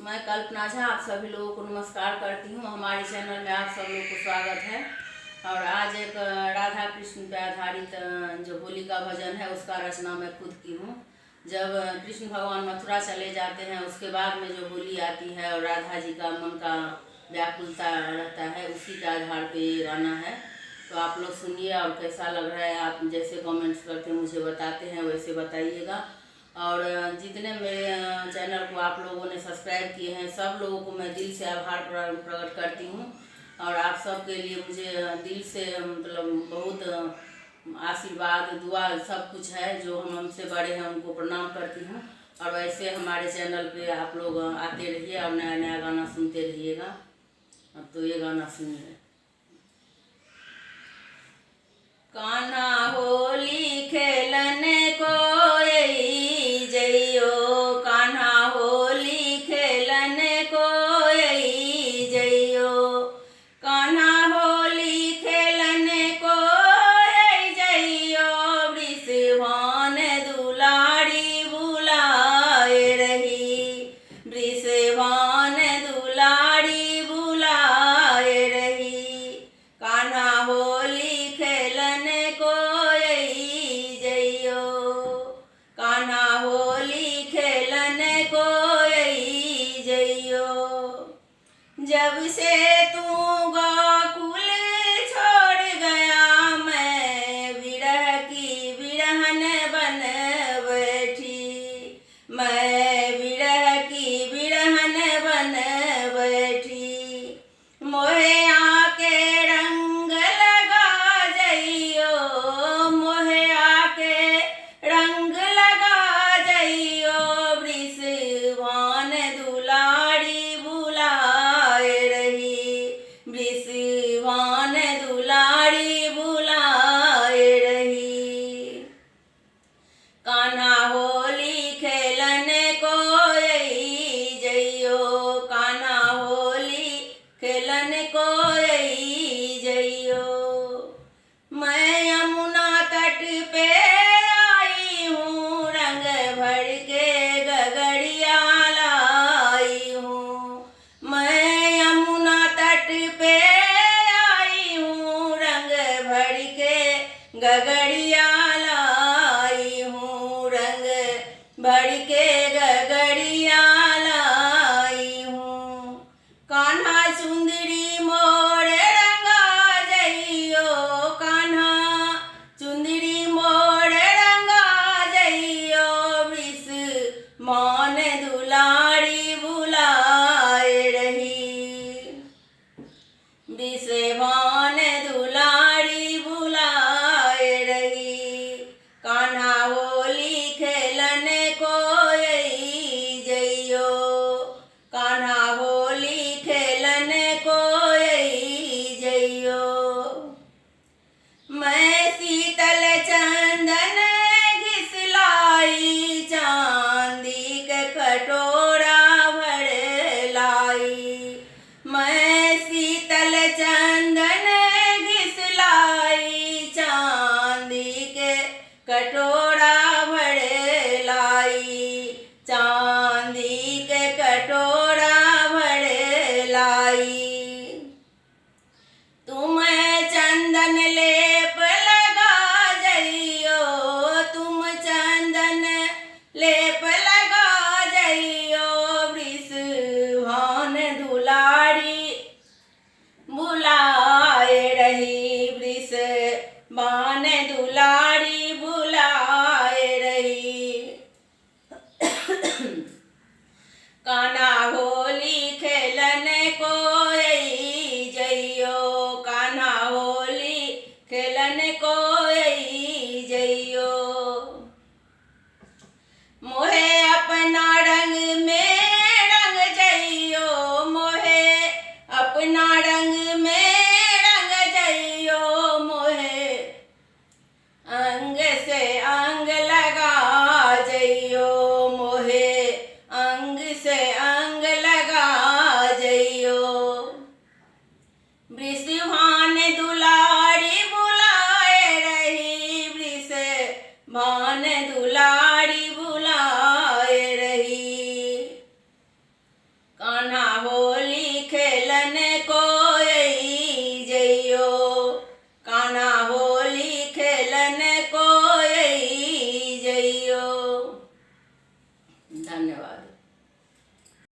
मैं कल्पना झा आप सभी लोगों को नमस्कार करती हूँ। हमारे चैनल में आप सब लोग को स्वागत है। और आज एक राधा कृष्ण पे आधारित जो होली का भजन है उसका रचना मैं खुद की हूँ। जब कृष्ण भगवान मथुरा चले जाते हैं उसके बाद में जो होली आती है और राधा जी का मन का व्याकुलता रहता है, उसी के आधार पे ये गाना है। तो आप लोग सुनिए और कैसा लग रहा है, आप जैसे कमेंट्स करके मुझे बताते हैं वैसे बताइएगा। और जितने मेरे चैनल को आप लोगों ने सब्सक्राइब किए हैं सब लोगों को मैं दिल से आभार प्रकट करती हूँ। और आप सब के लिए मुझे दिल से मतलब बहुत आशीर्वाद दुआ सब कुछ है। जो हम हमसे बड़े हैं उनको प्रणाम करती हूँ। और वैसे हमारे चैनल पे आप लोग आते रहिए और नया नया गाना सुनते रहिएगा। अब तो ये गाना सुनिए। कान्हा होली खेलने को जइयो, कान्हा होली खेलने को जइयो, कान्हा होली खेलने को जइयो, वृषभान दुलारी बुलाए रही, वृषभान दुलारी बुलाए रही, कान्हा होली खेलने को जइयो, कान्हा होली खेलने को जइयो। जब से तू गोकुल छोड़ गया मैं विरह की विरहन बन बैठी, मैं विरह की विरहन बन बैठी, मोहे आके रंग लगा जइयो, मोहे आके रंग लगा जइयो, वृषभान दुलारी बुलाए रही, वृषभान दुलारी बुलाए रही, कान्हा होली खेलने को जइयो, कान्हा होली खेलने को जइयो। मैं यमुना तट पे आई हूँ, रंग भर के गगरिया लाई हूँ, मैं यमुना तट पे आई हूँ, रंग भर के गगरिया लाई हूँ, रंग भर के गगरिया लाई हूँ, कान्हा चुंदरी मोर रंगा जइयो, कान्हा चुंदरी मोर रंगा जइयो, वृषभान दुलारी बुलाए रही, वृषभान दुलारी बुलाए रही, कान्हा होली खेलने को जइयो, कान्हा होली खेलने को जइयो। मैं शीतल चंदन घिसलाई, चांदी के कटोरा भर लाई, मैं शीतल चंदन घिसलाई, चांदी के कटोरा भर लाई, चांदी के कटोरा भर लाई, तुम चंदन लेप लगा जइयो, तुम चंदन लेप लगा जइयो, वृषभान दुलारी बुलाए रही, वृषभान दुलारी बुलाए रही, कान्हा होली खेलने को जइयो, कान्हा होली खेलने को जइयो, मोहे अपना रंग में रंग जइयो, मोहे अपना रंग में रंग जइयो, मोहे अंग से अंग लगा जइयो, मोहे अंग से अंग लगा जइयो, वृषभान दुलारी बुलाए रही, वृषभान दुलारी बुलाए रही, भजन को